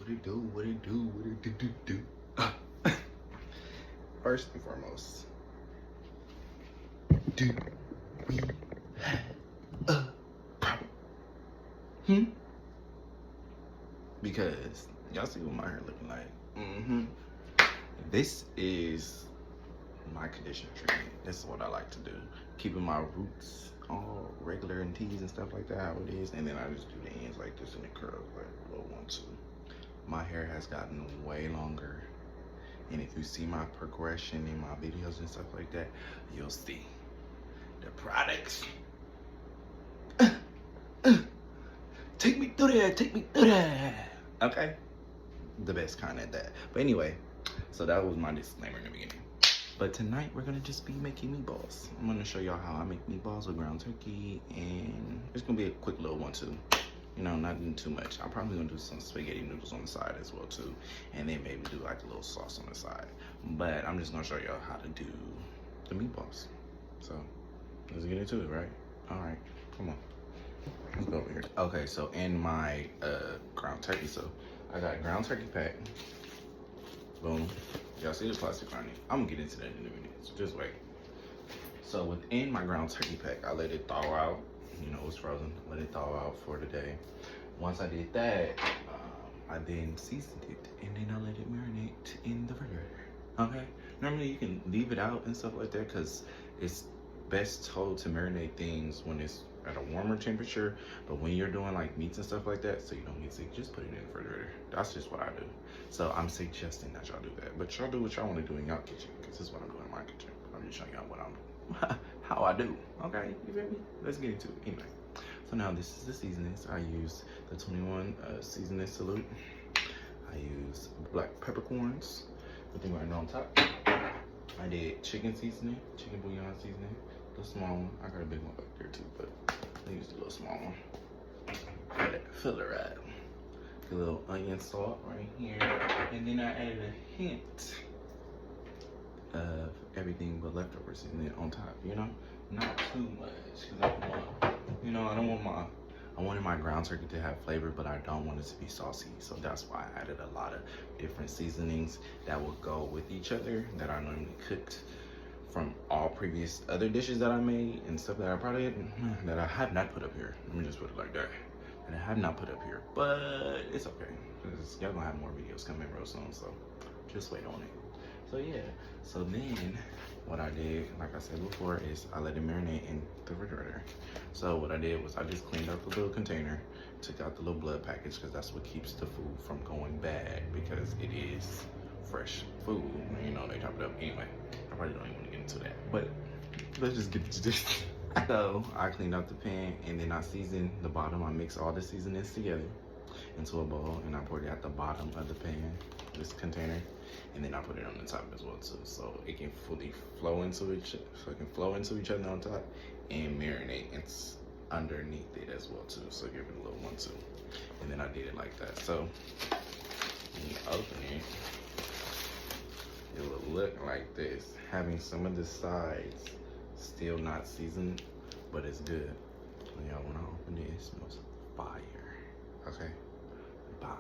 What it do? What it do? What it do? First and foremost, do we have a problem? Because y'all see what my hair looking like. This is my conditioner treatment. This is what I like to do. Keeping my roots all regular and tees and stuff like that, how it is. And then I just do the ends like this and it curls like a little 1-2. My hair has gotten way longer. And if you see my progression in my videos and stuff like that, you'll see the products. Take me through that, take me through that. Okay? The best kind at that. But anyway, so that was my disclaimer in the beginning. But tonight we're gonna just be making meatballs. I'm gonna show y'all how I make meatballs with ground turkey, and it's gonna be a quick little one too. You know, not doing too much. I'm probably gonna do some spaghetti noodles on the side as well too, and then maybe do like a little sauce on the side. But I'm just gonna show y'all how to do the meatballs. So let's get into it, right? All right, come on. Let's go over here. Okay, so in my ground turkey, so I got ground turkey pack. Boom. Y'all see the plastic on it? I'm gonna get into that in a minute, so just wait. So within my ground turkey pack, I let it thaw out. You know, it's frozen. Let it thaw out for the day. Once I did that, I then seasoned it, and then I let it marinate in the refrigerator. Okay? Normally you can leave it out and stuff like that, because it's best told to marinate things when it's at a warmer temperature, but when you're doing like meats and stuff like that, so you don't get sick, just put it in the refrigerator. That's just what I do. So I'm suggesting that y'all do that, but y'all do what y'all want to do in y'all kitchen, because this is what I'm doing in my kitchen. I'm just showing y'all what I'm how I do. Okay, you feel me? Let's get into it. Anyway, so now this is the seasonings. I use the 21 Seasoning Saulte. I use black peppercorns, the thing right on top. I did chicken seasoning, chicken bouillon seasoning, the small one. I got a big one back there too, but I used a little small one. Got that filler right. A little onion salt right here, and then I added a hint of everything but leftover seasoning on top. You know, not too much, because I don't want, you know, I wanted my ground turkey to have flavor, but I don't want it to be saucy. So that's why I added a lot of different seasonings that will go with each other that I normally cooked from all previous other dishes that I made and stuff that I probably that I have not put up here. Let me just put it like that. And I have not put up here, but it's okay, because y'all gonna have more videos coming real soon, so just wait on it. So yeah, so then what I did, like I said before, is I let it marinate in the refrigerator. So what I did was I just cleaned up the little container, took out the little blood package, because that's what keeps the food from going bad, because it is fresh food. You know, they chop it up. Anyway, I probably don't even want to get into that, but let's just get to this. So I cleaned up the pan, and then I seasoned the bottom. I mixed all the seasonings together into a bowl, and I poured it at the bottom of the pan, this container, and then I put it on the top as well too, so it can fully flow into each other on top and marinate underneath it as well too. So give it a little 1-2, and then I did it like that. So when you open it, it will look like this, having some of the sides still not seasoned, but it's good. Y'all, when I open it, it smells fire. Okay, bomb.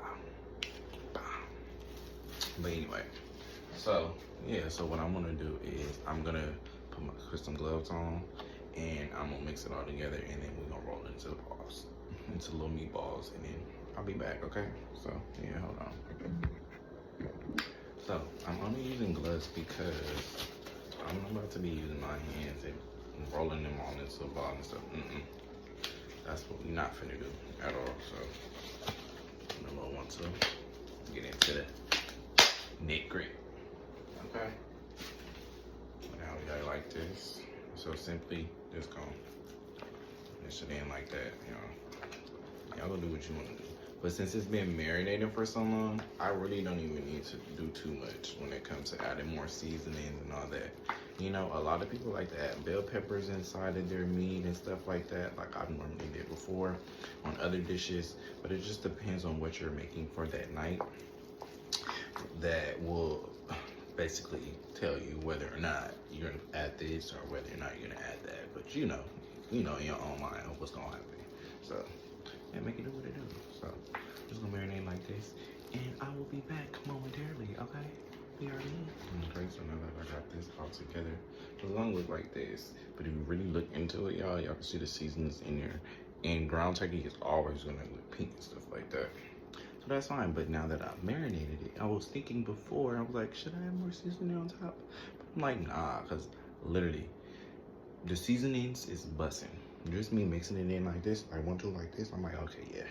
But anyway, so yeah, so what I'm gonna do is I'm gonna put some gloves on, and I'm gonna mix it all together, and then we're gonna roll it into the balls, into little meatballs, and then I'll be back. Okay, so yeah, hold on. So I'm only using gloves because I'm not about to be using my hands and rolling them all into a ball and stuff. That's what we're not finna do at all. So I'm gonna want to get into the nitty gritty. Okay. Now we got it like this. So simply just gonna mix it in like that. You know, y'all gonna do what you wanna do. But since it's been marinating for so long, I really don't even need to do too much when it comes to adding more seasonings and all that. You know, a lot of people like to add bell peppers inside of their meat and stuff like that, like I've normally did before on other dishes. But it just depends on what you're making for that night. That will basically tell you whether or not you're gonna add this or whether or not you're gonna add that. But you know in your own mind what's gonna happen. So yeah, make it do what it do. So I'm just gonna marinate like this, and I together. It's gonna look like this, but if you really look into it, y'all can see the seasonings in there. And ground turkey is always gonna look pink and stuff like that. So that's fine, but now that I've marinated it, I was thinking before, I was like, should I have more seasoning on top? But I'm like, nah, because literally, the seasonings is bussin'. Just me mixing it in like this, I want to like this, I'm like, okay, yeah.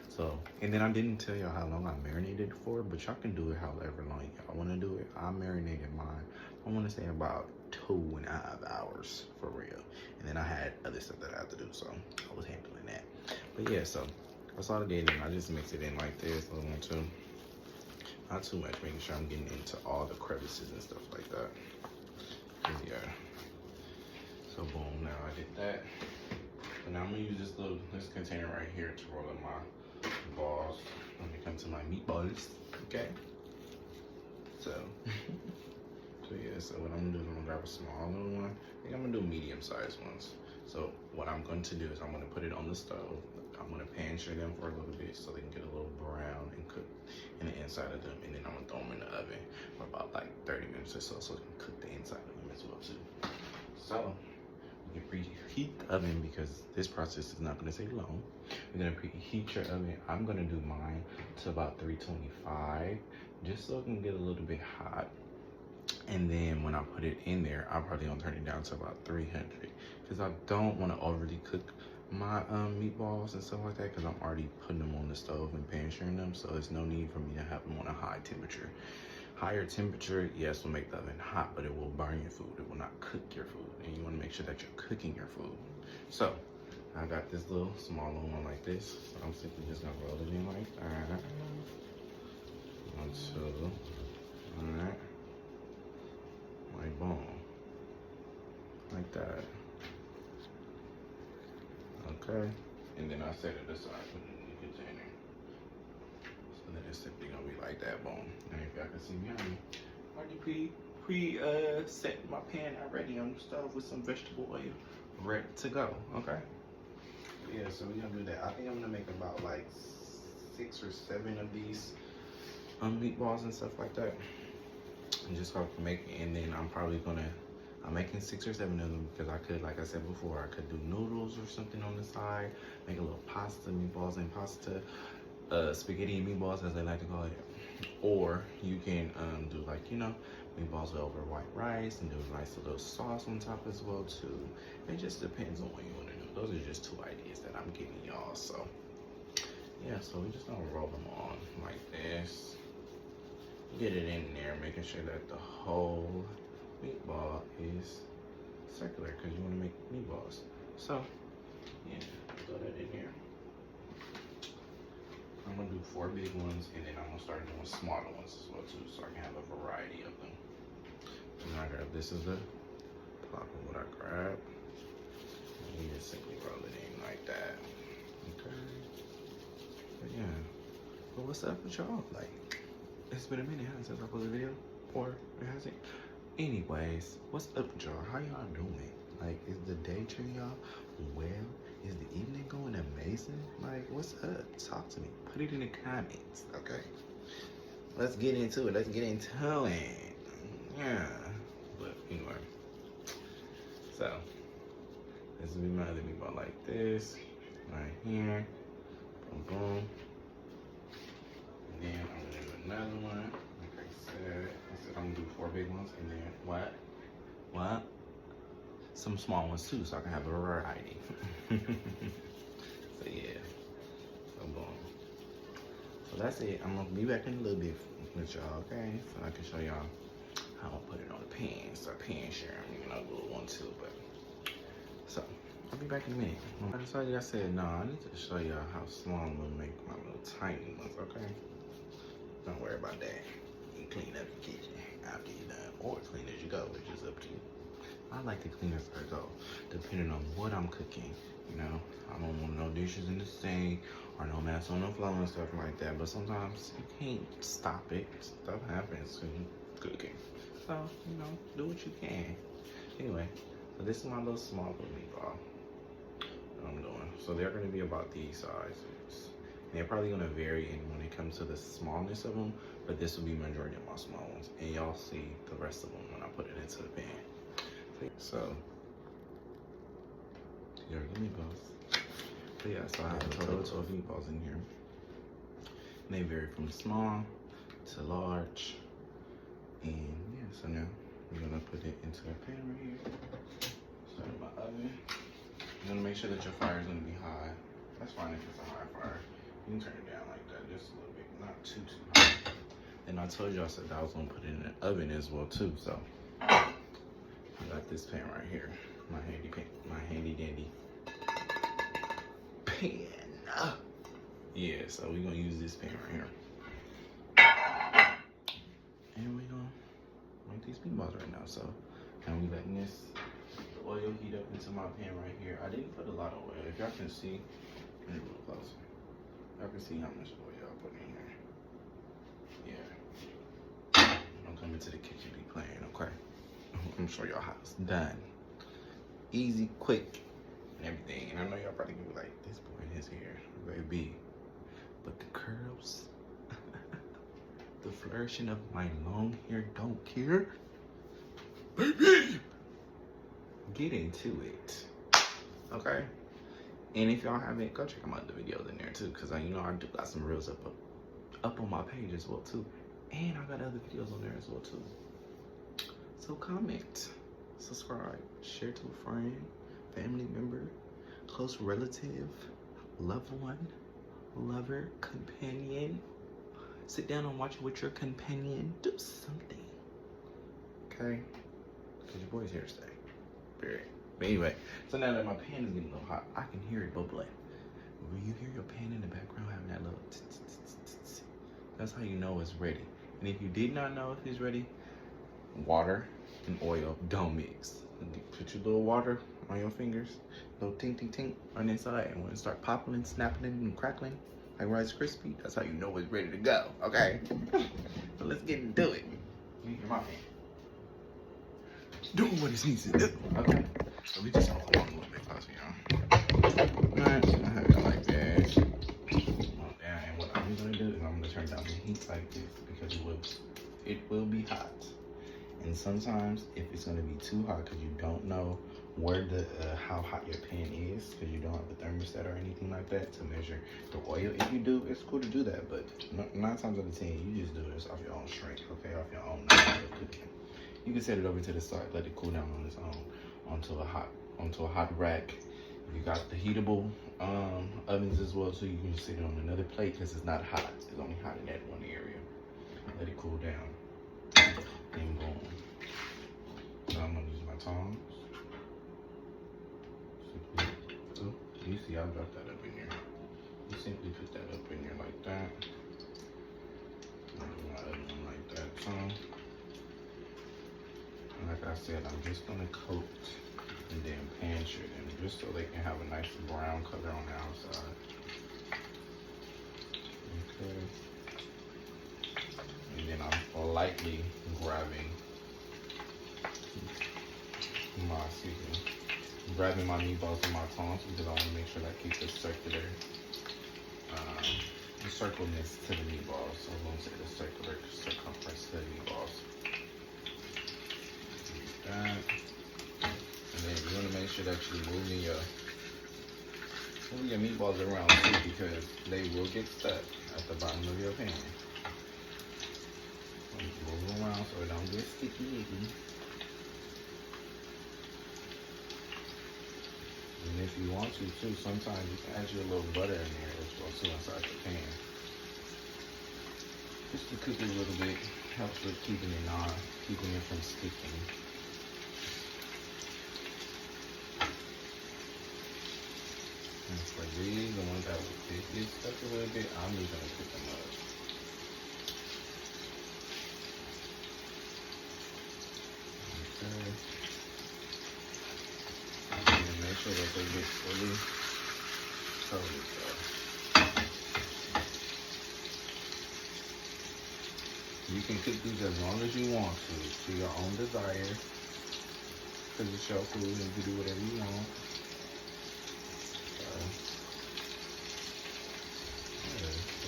So, and then I didn't tell y'all how long I marinated for, but y'all can do it however long y'all want to do it. I marinated mine, I want to say about 2.5 hours for real. And then I had other stuff that I had to do, so I was handling that. But yeah, so that's all I did, and I just mixed it in like this. I want to, not too much, making sure I'm getting into all the crevices and stuff like that. Yeah. So boom, now I did that. So now I'm gonna use this container right here to roll up my balls when it comes to my meatballs. Okay. So, so yeah. So what I'm gonna do is I'm gonna grab a small little one. I think I'm gonna do medium-sized ones. So what I'm going to do is I'm gonna put it on the stove. I'm gonna pan sear them for a little bit so they can get a little brown and cook in the inside of them, and then I'm gonna throw them in the oven for about like 30 minutes or so they can cook the inside of them as well too. So you can preheat the oven because this process is not going to take long. You're going to preheat your oven. I'm going to do mine to about 325 just so it can get a little bit hot. And then when I put it in there, I'm probably going to turn it down to about 300 because I don't want to overly cook my meatballs and stuff like that because I'm already putting them on the stove and pan searing them. So there's no need for me to have them on a high temperature. Higher temperature, yes, will make the oven hot, but it will burn your food. It will not cook your food. And you want to make sure that you're cooking your food. So, I got this little small one like this. So I'm simply just going to roll it in like that. 1, 2. Alright. Like boom. Like that. Okay. And then I set it aside, put it in the container. So then it's simply gonna be like that, boom. And if y'all can see behind me, I already set my pan already on the stove with some vegetable oil, ready to go. Okay. Yeah, so we're gonna do that. I think I'm gonna make about like 6 or 7 of these meatballs and stuff like that. And just so I can make it, and then I'm making 6 or 7 of them because I could, like I said before, I could do noodles or something on the side, make a little pasta, meatballs and pasta, spaghetti and meatballs as they like to call it. Or you can do like, you know, meatballs over white rice and do a nice little sauce on top as well too. It just depends on what you want to do. Those are just 2 ideas that I'm giving y'all. So yeah, so we're just gonna roll them on like this. Get it in there, making sure that the whole meatball is circular because you want to make meatballs. So yeah, throw that in here. I'm gonna do 4 big ones, and then I'm gonna start doing smaller ones as well too, so I can have a variety of them. And I grab, this is the top of what I grab. And you just simply roll it in like that. Okay. But yeah. But what's up with y'all? Like, it's been a minute since I posted a video, or it hasn't. Anyways, what's up with y'all? How y'all doing? Like, is the day treating y'all well? Is the evening going amazing? Like, what's up? Talk to me. Put it in the comments, okay? Let's get into it. Let's get into it. Yeah. But anyway, so this will be my other meatball like this, right here. Boom, boom. And then I'm gonna do another one. Like I said I'm gonna do 4 big ones, and then what? Some small ones too, so I can have a variety. So yeah, so boom. So that's it. I'm gonna be back in a little bit with y'all, okay? So I can show y'all how I put it on the pan. So pan sharing, you know, a little one too, but so I'll be back in a minute. I decided, I said, no, I need to show y'all how small I'm gonna make my little tiny ones, okay? Don't worry about that. You clean up your kitchen after you're done, or clean as you go, which is up to you. I like to clean as I go, depending on what I'm cooking. You know, I don't want no dishes in the sink or no mess on the floor and stuff like that. But sometimes you can't stop it. Stuff happens when cooking. So, you know, do what you can. Anyway, so this is my little small little meatball that I'm doing. So they're going to be about these sizes. And they're probably going to vary in when it comes to the smallness of them, but this will be majority of my small ones. And y'all see the rest of them when I put it into the pan. So, here are the meatballs. But yeah, so I have a total of 12 meatballs in here. And they vary from small to large. And yeah, so now we're gonna put it into a pan right here. Start in my oven. You're gonna make sure that your fire is gonna be high. That's fine if it's a high fire. You can turn it down like that, just a little bit, not too high. And I told you I said that I was gonna put it in an oven as well too. So I got this pan right here, my handy pan, my handy dandy pan. Yeah, so we're gonna use this pan right here. And we're gonna make these meatballs right now. So now we letting this oil heat up into my pan right here. I didn't put a lot of oil. If y'all can see, let me look closer. Y'all can see how much oil I put in here. Yeah. Don't come into the kitchen be playing, okay? I'm gonna show y'all how it's done. Easy, quick, and everything. And I know y'all probably gonna be like, this boy in his hair, baby. But the curls, the flourishing of my long hair don't care. Baby! Get into it, okay? And if y'all haven't, go check out the videos in there too, because you know I do got some reels up on my page as well too, and I got other videos on there as well too. So comment, subscribe, share to a friend, family member, close relative, loved one, lover, companion. Sit down and watch it with your companion. Do something, okay? Because your boy's here to stay. Period. But anyway, so now that my pan is getting a little hot, I can hear it bubbling. When you hear your pan in the background having that little tss, that's how you know it's ready. And if you did not know if it's ready, water and oil don't mix. Put your little water on your fingers, little tink tink tink on the inside, and when it start popping and snapping and crackling like Rice Krispie, that's how you know it's ready to go. Okay? So let's get into it. You hear my pan doing what it needs to do. Okay. So we just gonna hold on a little bit closer, y'all. Alright, so I have it like that. And what I'm gonna do is I'm gonna turn down the heat like this because it will be hot. And sometimes if it's gonna be too hot because you don't know where how hot your pan is, because you don't have a thermostat or anything like that to measure the oil. If you do, it's cool to do that, but 9 times out of 10 you just do this off your own strength, okay, off your own cooking. You can set it over to the side, let it cool down on its own, onto a hot rack. If you got the heatable ovens as well, so you can sit it on another plate because it's not hot. It's only hot in that one area. Let it cool down. Then boom. So I'm gonna use my tongs. So you see, I dropped that up in here. You simply put that up in here like that. And do my other one like that. So. Like I said, I'm just gonna coat and then pan shit them just so they can have a nice brown color on the outside. Okay. And then I'm lightly grabbing my meatballs with my tongs because I want to make sure that I keep the circular circleness to the meatballs. So I'm gonna say the circular circumference to the meatballs. And then you want to make sure that you're moving your meatballs around too, because they will get stuck at the bottom of your pan. So move them around so it don't get sticky. And if you want to too, sometimes you can add your little butter in there as well too inside the pan. Just to cook it a little bit, helps with keeping it from sticking. And for these, the ones that will get stuck a little bit, I'm just gonna cook them up. Okay. And make sure that they get fully coated though. You can cook these as long as you want to your own desire. Because it's your food and you can do whatever you want.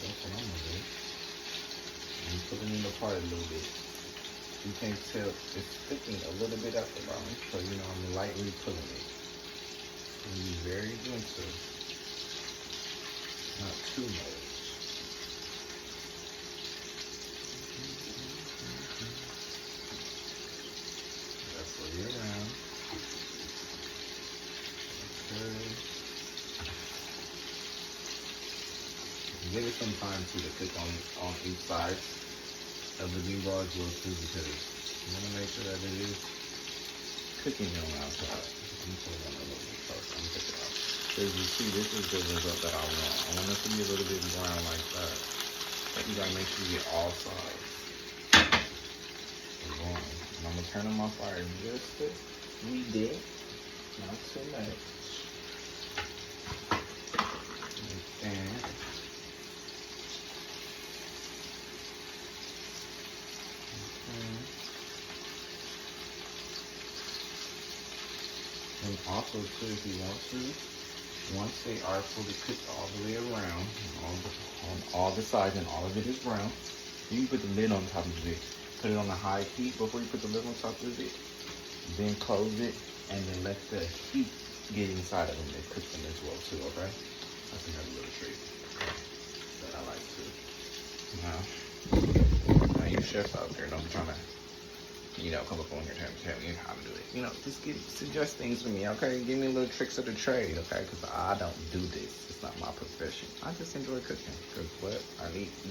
That's what I'm gonna do. I'm putting it apart a little bit. You can tell it's thickening a little bit at the bottom, so you know I'm lightly pulling it. And be very gentle, not too much. That's what you're around. Okay. Give it some time to cook on each side of the meatballs as well too, because you want to make sure that it is cooking on the outside. I'm pulling on a little bit closer. I'm taking it out. As you see, this is the result that I want. I want it to be a little bit brown like that. But you gotta make sure you get all sides. And I'm gonna turn on my fire just a wee bit, not too much. Like that. And also too, if you want to, once they are fully cooked all the way around, on all the sides and all of it is brown, you can put the lid on top of it. Put it on a high heat before you put the lid on top of it. Then close it and then let the heat get inside of them and cook them as well too, okay? That's another little trick that I like to. Now you chefs out there, don't be trying to, come up on here and tell me how to do it. Just suggest things for me, okay? Give me little tricks of the trade, okay? Because I don't do this. It's not my profession. I just enjoy cooking. Because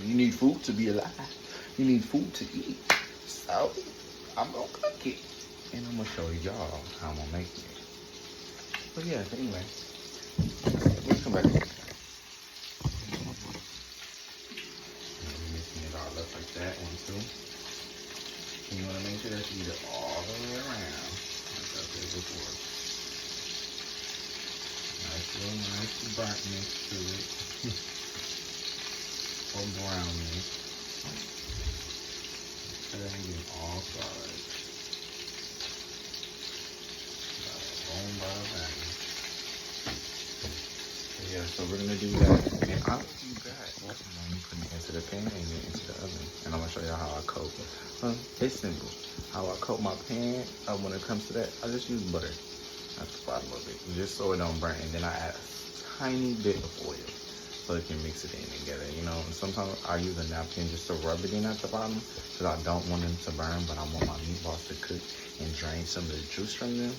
you need food to be alive. You need food to eat. So, I'm going to cook it. And I'm going to show y'all how I'm going to make it. But yeah, anyway. Let's come back. Mixing it all up like that, 1, 2. And you want to make sure that you get it all the way around, like I said before. Nice burntness to it, or brownness. Okay, and get all sides. Bone by bang. Yeah, so we're gonna do that, and I'll do that. I'm putting it into the pan and then into the oven, and I'm gonna show y'all how I coat. It's simple. How I coat my pan when it comes to that, I just use butter at the bottom of it, just so it don't burn. And then I add a tiny bit of oil so it can mix it in together. And sometimes I use a napkin just to rub it in at the bottom because I don't want them to burn, but I want my meatballs to cook and drain some of the juice from them.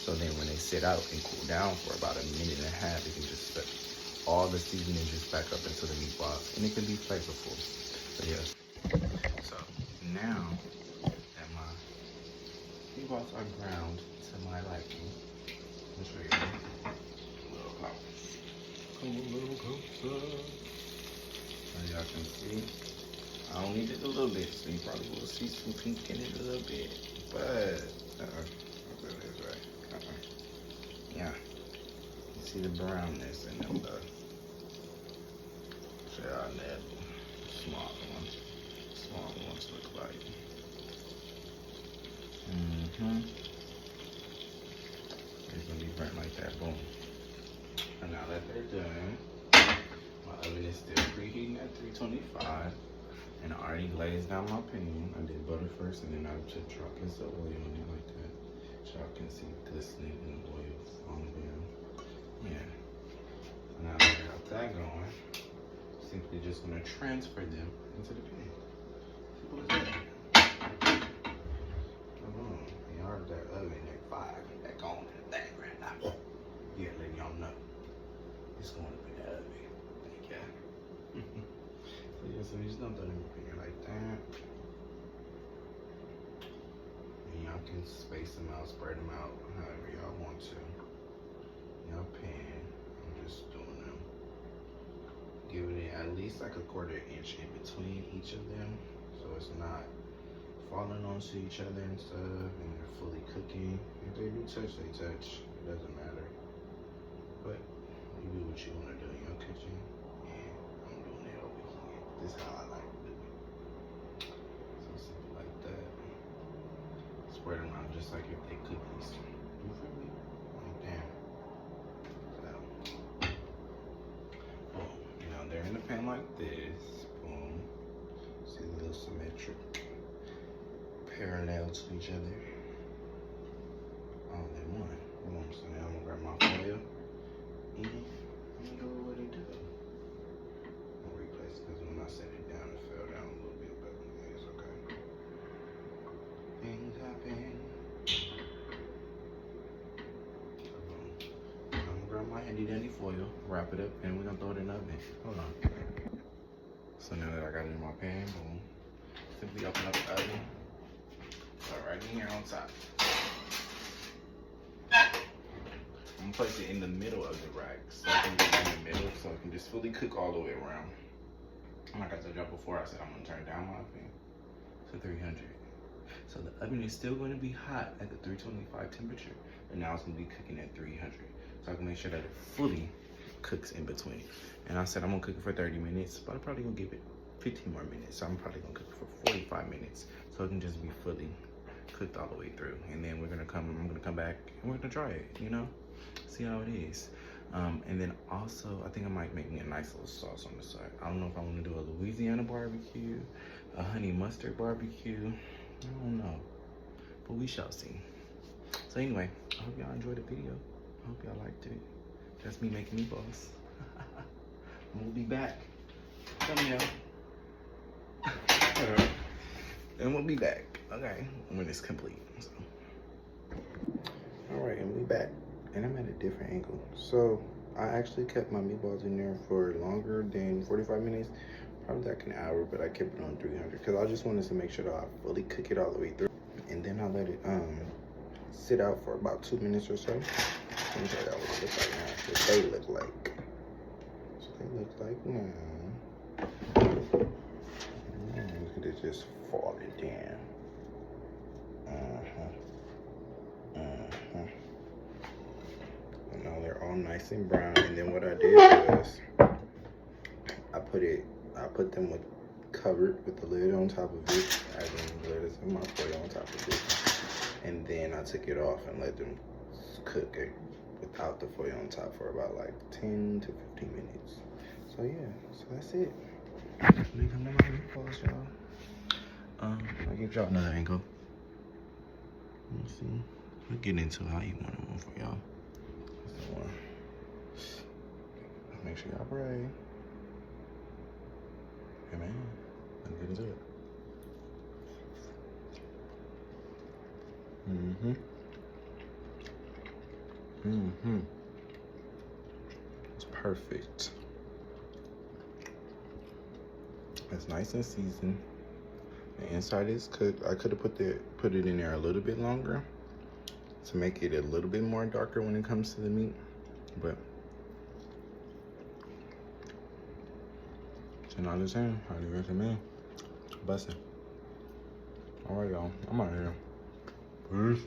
So then when they sit out and cool down for about a minute and a half, it can just put all the seasoning juice back up into the meatballs, and it can be flavorful. So yeah. So now that my meatballs are ground to my liking, let me show you a little close. Come a little closer. As y'all can see, I only did a little bit, so you probably will see some pink in it a little bit. But yeah, you see the brownness in them though. Show y'all that small ones look like. It's gonna be burnt like that, boom. And now that they're done, my oven is still preheating at 325. And I already glazed down my pan. I did butter first, and then I just dropped some oil on it like that. So y'all can see glistening in the oil on them. Yeah. Now that I got that going, simply just gonna transfer them into the pan. Simple as that. Come on. You heard that oven at 5. That going in the thing right now. Yeah, letting y'all know. It's going up in the oven. Thank you. So yeah, so you just don't throw them in here like that. And y'all can space them out, spread them out, however y'all want to. Y'all pan. I'm just doing them. Giving it at least like a 1/4 inch in between each of them, so it's not falling onto each other and stuff, and they're fully cooking. If they do touch, they touch. It doesn't matter. But you do what you want to do in your kitchen, and I'm doing it over here. This is how I like to do it. So simple like that. Spread them out just like if they cookies. You feel me? Like that. So, boom. Now they're in the pan like this. Boom. See the little symmetric parallel to each other. All in one. You know what I'm saying? I'm gonna grab my foil and I'm gonna do what it do. I'm gonna replace it because when I set it down, it fell down a little bit, but it's okay. Things happen. I'm gonna grab my handy dandy foil, wrap it up, and we're gonna throw it in the oven. Hold on. So now that I got it in my pan, boom. Simply open up the oven. So right in here on top. I'm gonna place it in the middle of the rack so I can get in the middle so I can just fully cook all the way around. Like I told y'all before, I said I'm gonna turn down my oven to 300. So the oven is still gonna be hot at the 325 temperature, but now it's gonna be cooking at 300. So I can make sure that it fully cooks in between. And I said I'm gonna cook it for 30 minutes, but I'm probably gonna give it 15 more minutes. So I'm probably gonna cook it for 45 minutes so it can just be fully cooked all the way through. And then I'm gonna come back and we're gonna try it, you know? See how it is. And then also, I think I might make me a nice little sauce on the side. I don't know if I want to do a Louisiana barbecue, a honey mustard barbecue. I don't know, but we shall see. So anyway, I hope y'all enjoyed the video. I hope y'all liked it. That's me making meatballs. We'll be back. Come here. And we'll be back, okay, when it's complete. So. All right, and we back. And I'm at a different angle. So I actually kept my meatballs in there for longer than 45 minutes, probably like an hour, but I kept it on 300 because I just wanted to make sure that I fully cook it all the way through. And then I let it sit out for about 2 minutes or so. Let me show y'all what it looks like now. What they look like. So they look like now. Look at it just falling down. Now they're all nice and brown, and then what I did was I put them covered with the lid on top of it, as in the lid is in my foil on top of it, and then I took it off and let them cook it without the foil on top for about like 10 to 15 minutes. So yeah, so that's it. Let me come to my meatballs, y'all. I'll give y'all another angle. Let me see. We'll get into how you want them for y'all. Make sure y'all pray. Amen. Let's get into it. It's perfect. It's nice and seasoned. The inside is cooked. I could have put it in there a little bit longer to make it a little bit more darker when it comes to the meat, but 10 out of 10, highly recommend. Bussin'. All right, y'all, I'm out of here. Peace.